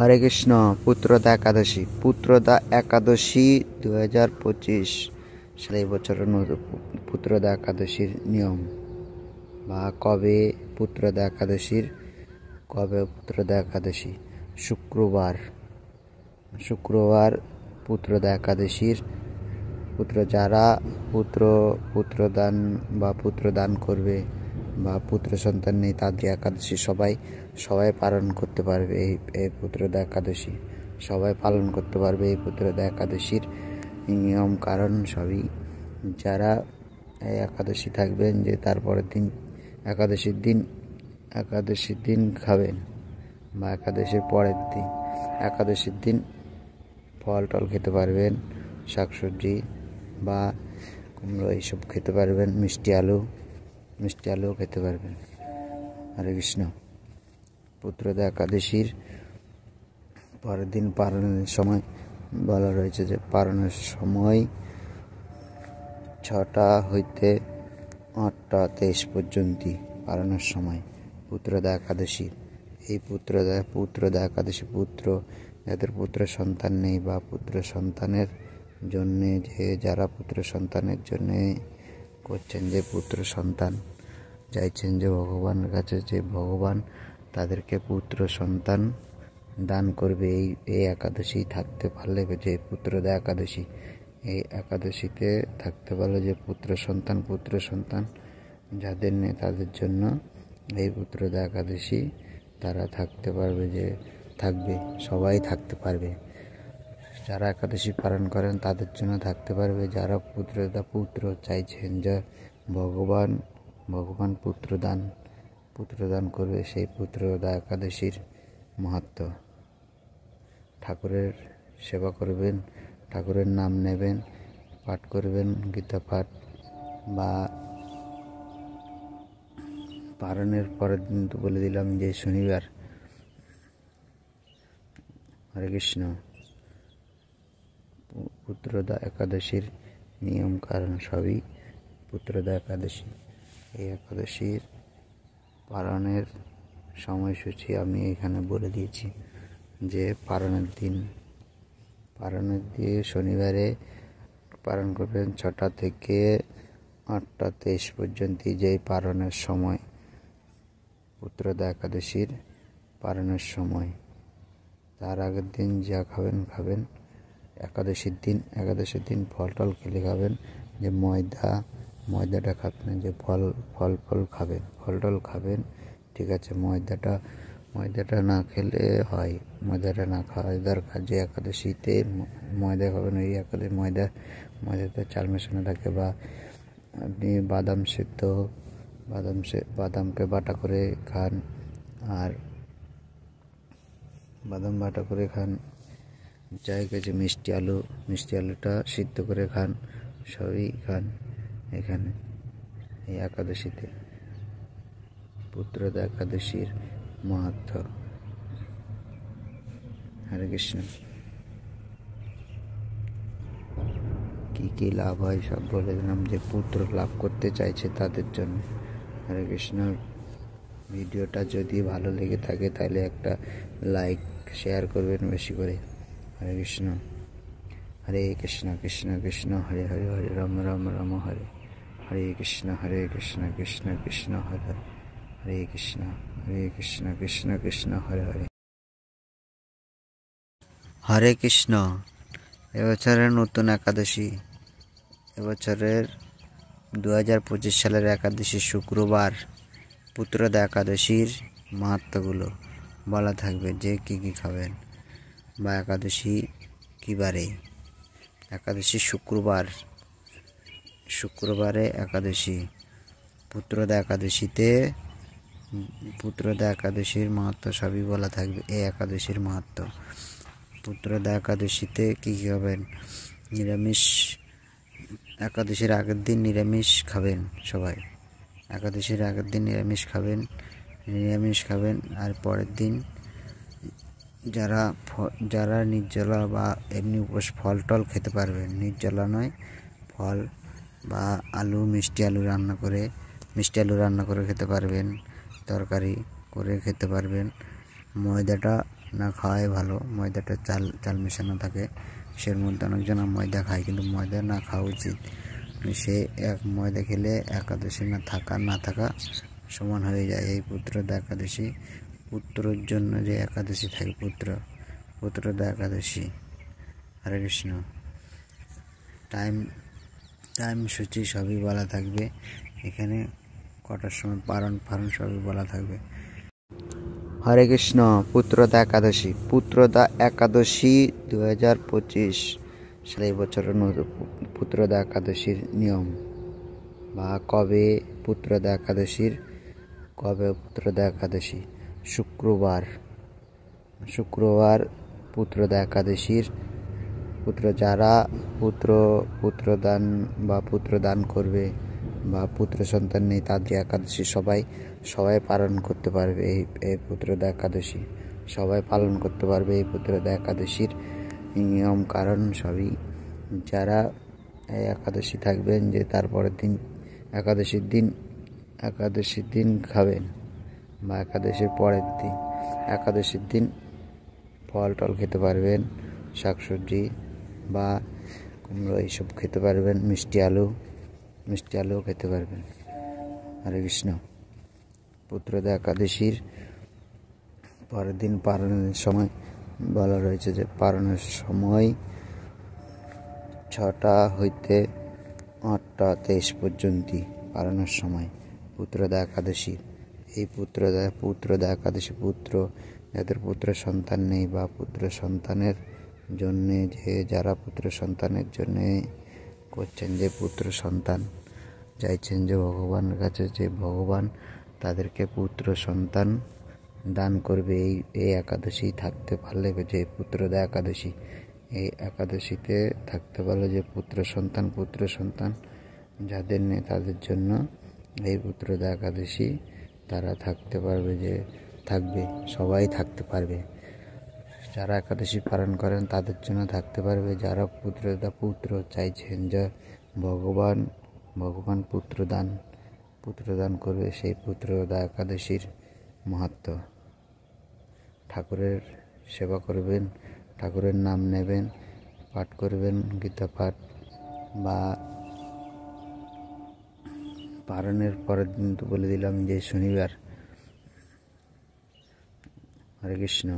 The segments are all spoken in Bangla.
হরে কৃষ্ণ। পুত্রদা একাদশী 2025 সালে এই বছরের পুত্রদা একাদশীর নিয়ম বা কবে পুত্রদা একাদশী শুক্রবার পুত্রদা একাদশীর যারা পুত্রদান বা পুত্রদান করবে বা পুত্র সন্তান নেই তাদের একাদশী সবাই পালন করতে পারবে। এই পুত্রদা একাদশী সবাই পালন করতে পারবে। এই পুত্রদা একাদশীর নিয়ম কারণ সবই যারা এই একাদশী থাকবেন যে তারপরের দিন একাদশীর দিন খাবেন বা একাদশীর পরের দিন একাদশীর দিন ফল টল খেতে পারবেন, শাকসবজি বা কুমড়ো এইসব খেতে পারবেন, মিষ্টি আলুও খেতে পারবেন। হরে কৃষ্ণ। পুত্রদা একাদশীর পরের দিন পালনের সময় বলা রয়েছে যে পালনের সময় 6টা হইতে 8টা 23 পর্যন্ত পালনের সময় পুত্রদা একাদশীর। এই পুত্রদা একাদশী যাদের পুত্র সন্তান নেই বা পুত্র সন্তানের জন্যে যারা পুত্র সন্তানের জন্যে করছেন যে পুত্র সন্তান চাইছেন যে ভগবানের কাছে যে ভগবান তাদেরকে পুত্র সন্তান দান করবে। এই একাদশী থাকতে পারলে যে পুত্রদা একাদশী এই একাদশীতে থাকতে পারলে যে পুত্র সন্তান যাদের নেই তাদের জন্য এই পুত্রদা একাদশী তারা থাকতে পারবে, সবাই থাকতে পারবে। যারা একাদশী পালন করেন তাদের জন্য থাকতে পারবে। যারা পুত্র চাইছেন যে ভগবান পুত্রদান করবে সেই পুত্রদা একাদশীর মাহাত্ম্য ঠাকুরের সেবা করবেন, ঠাকুরের নাম নেবেন, পাঠ করবেন গীতা পাঠ বা পালনের পরের দিন তো বলে দিলাম যে শনিবার। হরে কৃষ্ণ। পুত্রদা একাদশীর নিয়ম কারণ সবই পুত্রদা একাদশী। এই একাদশীর পালনের সময়সূচি আমি এখানে বলে দিয়েছি যে পালনের দিয়ে শনিবারে পালন করবেন 6টা থেকে 8টা 23 পর্যন্ত যেই পালনের সময় পুত্রদা একাদশীর পালনের সময়। তার আগের দিন যা খাবেন একাদশীর দিন ফল টল খেলে খাবেন, যে ময়দাটা খাবেন, যে ফল খাবেন, ফল টল খাবেন, ঠিক আছে। ময়দাটা না খেলে হয়, ময়দাটা না খাওয়াই দরকার। যে একাদশীতে ময়দা খাবেন ওই একাদশী ময়দাতে চাল মেশানো থাকে বা আপনি বাদামকে বাটা করে খান, আর বাদাম বাটা করে খান, যাই গেছে মিষ্টি আলুটা সিদ্ধ করে খান, সবই খান এখানে এই একাদশীতে। পুত্রদা একাদশীর মাহাত্ম্য। হরে কৃষ্ণ। কি লাভ হয় সব বলে দিলাম, যে পুত্র লাভ করতে চাইছে তাদের জন্য। হরে কৃষ্ণ। ভিডিওটা যদি ভালো লেগে থাকে তাহলে একটা লাইক শেয়ার করবেন বেশি করে। হরে কৃষ্ণ। হরে কৃষ্ণ কৃষ্ণ কৃষ্ণ হরে হরে হরে রাম রাম রাম হরে হরে কৃষ্ণ কৃষ্ণ কৃষ্ণ হরে কৃষ্ণ কৃষ্ণ কৃষ্ণ হরে হরে। হরে কৃষ্ণ। এবছরের নতুন একাদশী, এবছরের 2025 সালের একাদশী শুক্রবার পুত্রদা একাদশীর মাহাত্ম্যগুলো বলা থাকবে, যে কি খাবেন বা একাদশী কী বারে। একাদশী শুক্রবারে একাদশী। পুত্রদা একাদশীর মাহাত্ম্য সবই বলা থাকবে। এই একাদশীর মাহাত্ম্য পুত্রদা একাদশীতে কী খাবেন, নিরামিষ। একাদশীর আগের দিন নিরামিষ খাবেন সবাই, একাদশীর আগের দিন নিরামিষ খাবেন। আর পরের দিন যারা নির্জলা বা এমনি উপোস ফল টল খেতে পারবেন, নির্জলা নয়, ফল বা মিষ্টি আলু রান্না করে খেতে পারবেন, তরকারি করে খেতে পারবেন। ময়দাটা না খাওয়াই ভালো। ময়দাটা চাল চাল মেশানো থাকে, সের মধ্যে অনেকজন ময়দা খায়, কিন্তু ময়দা না খাওয়া উচিত। সে ময়দা খেলে একাদশী না থাকা সমান হয়ে যায়। এই পুত্রদা একাদশী, পুত্রর জন্য যে একাদশী থাকে, পুত্রদা একাদশী। হরে কৃষ্ণ। টাইম সূচি সবই বলা থাকবে এখানে, কটার সময় পারণ সবই বলা থাকবে। হরে কৃষ্ণ। পুত্রদা একাদশী 2025 সালে এই বছরের পুত্রদা একাদশীর নিয়ম বা কবে পুত্রদা একাদশী। শুক্রবার পুত্রদা একাদশীর যারা পুত্রদান বা পুত্রদান করবে বা পুত্র সন্তান নেই, তাদের একাদশী সবাই পালন করতে পারবে। এই পুত্রদা একাদশী সবাই পালন করতে পারবে। এই পুত্রদা একাদশীর নিয়ম কারণ সবই, যারা এই একাদশী থাকবেন, যে তারপরের দিন একাদশীর দিন খাবেন বা একাদশীর পরের দিন, একাদশীর দিন ফল টল খেতে পারবেন, শাকসবজি বা কুমড়ো এইসব খেতে পারবেন, মিষ্টি আলুও খেতে পারবেন। হরে কৃষ্ণ। পুত্রদা একাদশীর পরের দিন পালনের সময় বলা রয়েছে যে পালনের সময় 6টা হইতে 8টা 23 পর্যন্ত পালনের সময় পুত্রদা একাদশী। এই পুত্রদা একাদশী, যাদের পুত্র সন্তান নেই বা পুত্র সন্তানের জন্যে, যারা পুত্র সন্তানের জন্যে করছেন, যে পুত্র সন্তান চাইছেন, যে ভগবানের কাছে, যে ভগবান তাদেরকে পুত্র সন্তান দান করবে। এই একাদশী থাকতে পারলে, যে পুত্রদা একাদশী, এই একাদশীতে থাকতে পারলে যে পুত্র সন্তান যাদের নেই, তাদের জন্য এই পুত্রদা একাদশী তারা থাকতে পারবে, সবাই থাকতে পারবে। যারা একাদশী পালন করেন তাদের জন্য থাকতে পারবে। যারা পুত্র চাইছেন, যে ভগবান পুত্রদান করবে, সেই পুত্রদা একাদশীর মাহাত্ম্য। ঠাকুরের সেবা করবেন, ঠাকুরের নাম নেবেন, পাঠ করবেন, গীতা পাঠ বা পালনের পরের দিন তো বলে দিলাম যে শনিবার। হরে কৃষ্ণ।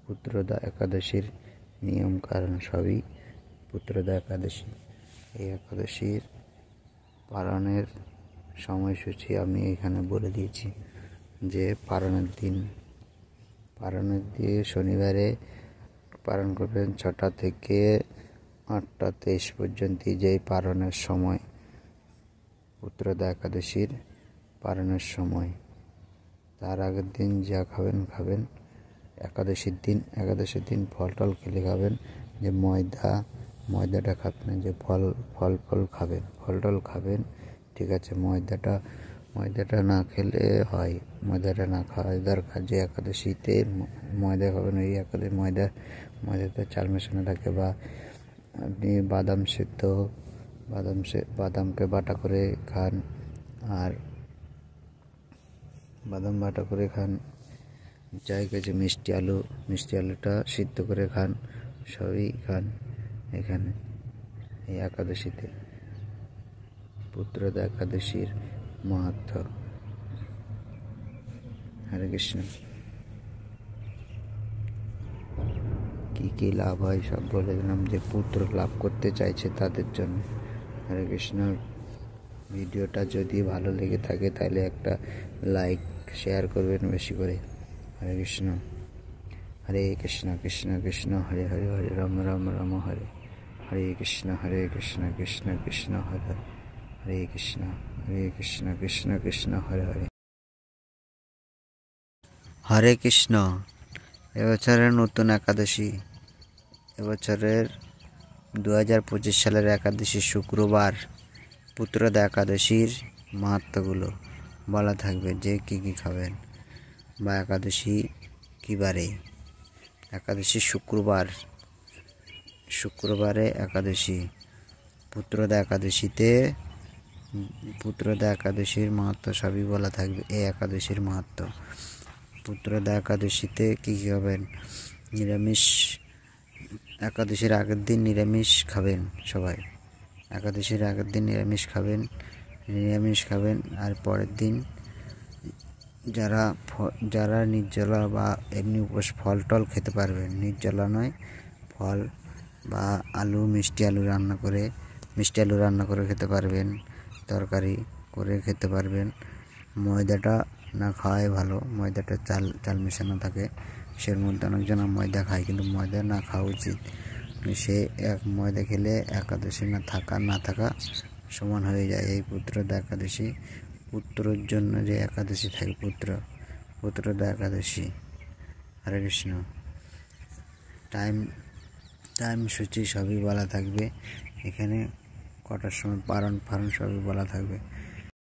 পুত্রদা একাদশীর নিয়ম কারণ সবই, পুত্রদা একাদশী। এই একাদশীর পালনের সময়সূচি আমি এখানে বলে দিয়েছি, যে পালনের দিন শনিবারে পালন করবেন 6টা থেকে 8টা 23 পর্যন্ত, যেই পালনের সময়, পুত্রদা একাদশীর পালনের সময়। তার আগের দিন যা খাবেন। একাদশীর দিন ফল টল খেলে খাবেন, যে ময়দাটা খাবেন, যে ফল খাবেন, ফল টল খাবেন, ঠিক আছে। ময়দাটা না খেলে হয়, ময়দাটা না খাওয়াই দরকার। যে একাদশীতে ময়দা খাবেন, এই একাদশী ময়দাতে চাল মেশানো থাকে। বা আপনি বাদামকে বাটা করে খান, আর বাদাম বাটা করে খান, যাই কাছে মিষ্টি আলুটা সিদ্ধ করে খান, সবই খান এখানে এই একাদশীতে। পুত্রদা একাদশীর মাহাত্ম্য। হরে কৃষ্ণ। কি লাভ হয় সব বলে দিলাম, যে পুত্র লাভ করতে চাইছে তাদের জন্য। হরে কৃষ্ণ। ভিডিওটা যদি ভালো লেগে থাকে তাহলে একটা লাইক শেয়ার করবেন বেশি করে। হরে কৃষ্ণ। হরে কৃষ্ণ কৃষ্ণ কৃষ্ণ হরে হরে, হরে রাম রাম রাম হরে হরে, কৃষ্ণ কৃষ্ণ কৃষ্ণ হরে হরে কৃষ্ণ কৃষ্ণ কৃষ্ণ হরে হরে। হরে কৃষ্ণ। এবছরের নতুন একাদশী, এবছরের 2025 সালের একাদশী শুক্রবার, পুত্রদা একাদশীর মাহাত্ম্যগুলো বলা থাকবে, যে কি খাবেন বা একাদশী কী বারে। একাদশী শুক্রবারে একাদশী। পুত্রদা একাদশীর মাহাত্ম্য সবই বলা থাকবে, এই একাদশীর মাহাত্ম্য। পুত্রদা একাদশীতে কী কী খাবেন? নিরামিষ, একাদশীর আগের দিন নিরামিষ খাবেন সবাই। একাদশীর আগের দিন নিরামিষ খাবেন। আর পরের দিন যারা নির্জলা বা এমনি উপোস ফল টল খেতে পারবেন, নির্জলা নয়, ফল বা মিষ্টি আলু রান্না করে খেতে পারবেন, তরকারি করে খেতে পারবেন। ময়দাটা না খাওয়াই ভালো, ময়দাটা চাল মেশানো থাকে, সের মধ্যে অনেকজন ময়দা খায়, কিন্তু ময়দা না খাওয়া উচিত। সে ময়দা খেলে একাদশী না থাকা সমান হয়ে যায়। এই পুত্রদা একাদশী, পুত্রর জন্য যে একাদশী থাকে, পুত্রদা একাদশী। হরে কৃষ্ণ। টাইম সূচি সবই বলা থাকবে এখানে, কটার সময় পারণ সবই বলা থাকবে।